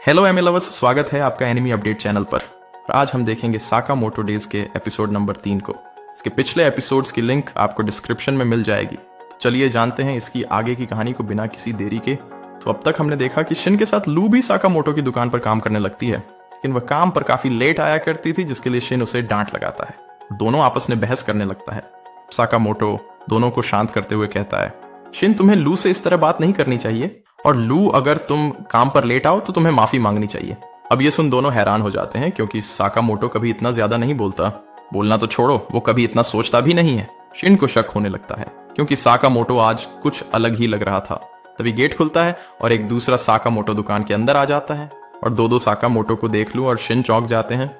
Hello एमे lovers, स्वागत है आपका एनिमी अपडेट चैनल पर। और आज हम देखेंगे साकामोटो डेज के एपिसोड नंबर 3 को। इसके पिछले एपिसोड्स की लिंक आपको डिस्क्रिप्शन में मिल जाएगी। तो चलिए जानते हैं इसकी आगे की कहानी को बिना किसी देरी के। तो अब तक हमने देखा कि शिन के साथ लू भी साकामोटो की दुकान पर काम करने लगती है, लेकिन वह काम पर काफी लेट आया करती थी, जिसके लिए शिन उसे डांट लगाता है। दोनों आपस में बहस करने लगता है। साकामोटो दोनों को शांत करते हुए कहता है, शिन तुम्हें लू से इस तरह बात नहीं करनी चाहिए, और लू अगर तुम काम पर लेट आओ तो तुम्हें माफी मांगनी चाहिए। अब ये सुन दोनों हैरान हो जाते हैं, क्योंकि साकामोटो कभी इतना ज्यादा नहीं बोलता। बोलना तो छोड़ो, वो कभी इतना सोचता भी नहीं है। शिन को शक होने लगता है, क्योंकि साकामोटो आज कुछ अलग ही लग रहा था। तभी गेट खुलता है और एक दूसरा साकामोटो दुकान के अंदर आ जाता है, और दो साकामोटो को देख लूं और शिन चौंक जाते हैं।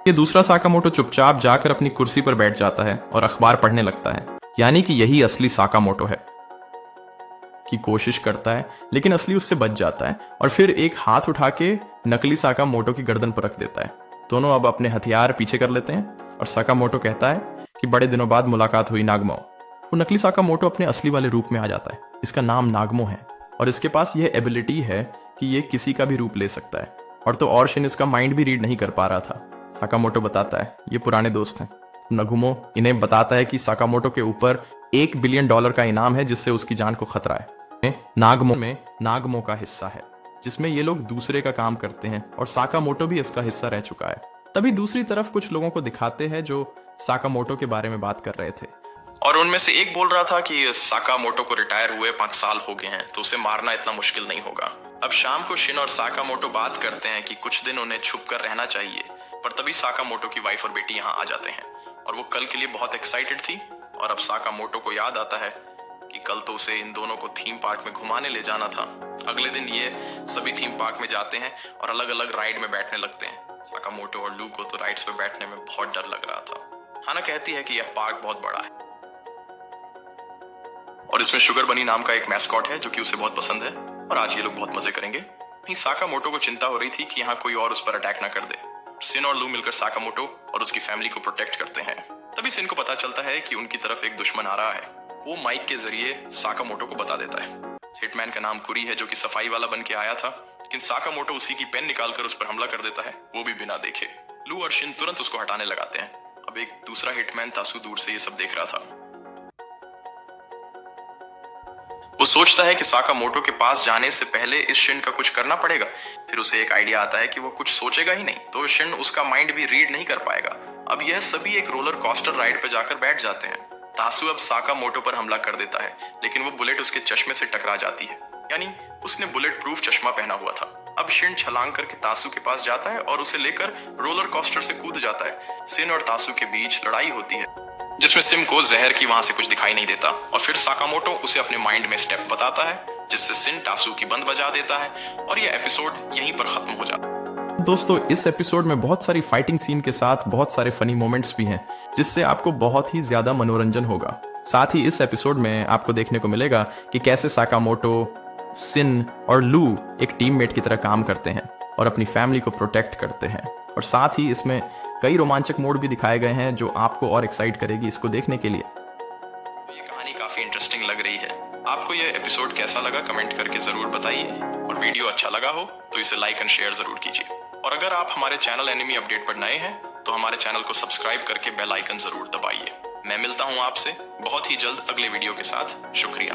ये दूसरा साकामोटो चुपचाप जाकर अपनी कुर्सी पर बैठ जाता है और अखबार पढ़ने लगता है, यानी कि यही असली साकामोटो है। की कोशिश करता है, लेकिन असली उससे बच जाता है और फिर एक हाथ उठा के नकली साकामोटो की गर्दन पर रख देता है। दोनों अब अपने हथियार पीछे कर लेते हैं और साकामोटो कहता है कि बड़े दिनों बाद मुलाकात हुई नागमो। वो नकली साकामोटो अपने असली वाले रूप में आ जाता है। इसका नाम नागमो है और इसके पास यह एबिलिटी है कि ये किसी का भी रूप ले सकता है। और तो और शिन इसका माइंड भी रीड नहीं कर पा रहा था। साकामोटो बताता है ये पुराने दोस्त हैं। नागुमो इन्हें बताता है कि साकामोटो के ऊपर $1 बिलियन का इनाम है, जिससे उसकी जान को खतरा है। नागमो का हिस्सा है, जिसमें ये लोग दूसरे का काम करते हैं, और साकामोटो भी इसका हिस्सा रह चुका है। तभी दूसरी तरफ कुछ लोगों को दिखाते हैं जो साकामोटो के बारे में बात कर रहे थे, और उनमें से एक बोल रहा था कि साकामोटो को रिटायर हुए 5 साल हो गए हैं, तो उसे मारना इतना मुश्किल नहीं होगा। अब शाम को शिन और साकामोटो बात करते हैं कि कुछ दिन उन्हें छुप कर रहना चाहिए, पर तभी साकामोटो की वाइफ और बेटी यहाँ आ जाते हैं, और वो कल के लिए बहुत एक्साइटेड थी। और अब साकामोटो को याद आता है कि कल तो उसे इन दोनों को थीम पार्क में घुमाने ले जाना था। अगले दिन ये सभी थीम पार्क में जाते हैं और अलग अलग राइड में बैठने लगते हैं। साकामोटो और लू को तो राइड्स पे बैठने में बहुत डर लग रहा था। हाना कहती है कि यह पार्क बहुत बड़ा है और इसमें शुगर बनी नाम का एक मैस्कॉट है जो कि उसे बहुत पसंद है, और आज ये लोग बहुत मजे करेंगे। वहीं साकामोटो को चिंता हो रही थी कि यहाँ कोई और उस पर अटैक ना कर दे। सिन और लू मिलकर साकामोटो और उसकी फैमिली को प्रोटेक्ट करते हैं। तभी सिन को पता चलता है कि उनकी तरफ एक दुश्मन आ रहा है। वो माइक के जरिए साकामोटो को बता देता है। हिटमैन का नाम कुरी है, जो कि सफाई वाला बन के आया था, लेकिन साकामोटो उसी की पेन निकालकर उस पर हमला कर देता है, वो भी बिना देखे। लू और शिन तुरंत उसको हटाने लगाते हैं। अब एक दूसरा हिटमैन तासु दूर से ये सब देख रहा था। वो सोचता है कि साकामोटो के पास जाने से पहले इस शिन का कुछ करना पड़ेगा। फिर उसे एक आइडिया आता है कि वो कुछ सोचेगा ही नहीं, तो शिन उसका माइंड भी रीड नहीं कर पाएगा। अब यह सभी एक रोलर कोस्टर राइड पे जाकर बैठ जाते हैं। तासु अब साकामोटो पर हमला कर देता है, लेकिन वो बुलेट उसके चश्मे से टकरा जाती है, यानी उसने बुलेट प्रूफ चश्मा पहना हुआ था। अब शिन छलांग करके तासु के पास जाता है और उसे लेकर रोलर कोस्टर से कूद जाता है। सिन और तासु के बीच लड़ाई होती है, जिसमें सिम को जहर की वहां से कुछ दिखाई नहीं देता, और फिर साकामोटो उसे अपने माइंड में स्टेप बताता है, जिससे सिन तासु की बंद बजा देता है, और यह एपिसोड यहीं पर खत्म हो जाता है। दोस्तों, इस एपिसोड में बहुत सारी फाइटिंग सीन के साथ बहुत सारे फनी मोमेंट्स भी हैं, जिससे आपको बहुत ही ज्यादा मनोरंजन होगा। साथ ही इस एपिसोड में आपको देखने को मिलेगा कि कैसे साकामोटो, सिन और लू एक टीममेट की तरह काम करते हैं और अपनी फैमिली को प्रोटेक्ट करते हैं। और साथ ही इसमें कई रोमांचक मोड भी दिखाए गए हैं, जो आपको और एक्साइट करेगी इसको देखने के लिए। ये कहानी काफी इंटरेस्टिंग लग रही है। आपको यह एपिसोड कैसा लगा कमेंट करके जरूर बताइए, और वीडियो अच्छा लगा हो तो इसे लाइक एंड शेयर जरूर कीजिए। और अगर आप हमारे चैनल एनिमी अपडेट पर नए हैं तो हमारे चैनल को सब्सक्राइब करके बेल आइकन जरूर दबाइए। मैं मिलता हूं आपसे बहुत ही जल्द अगले वीडियो के साथ। शुक्रिया।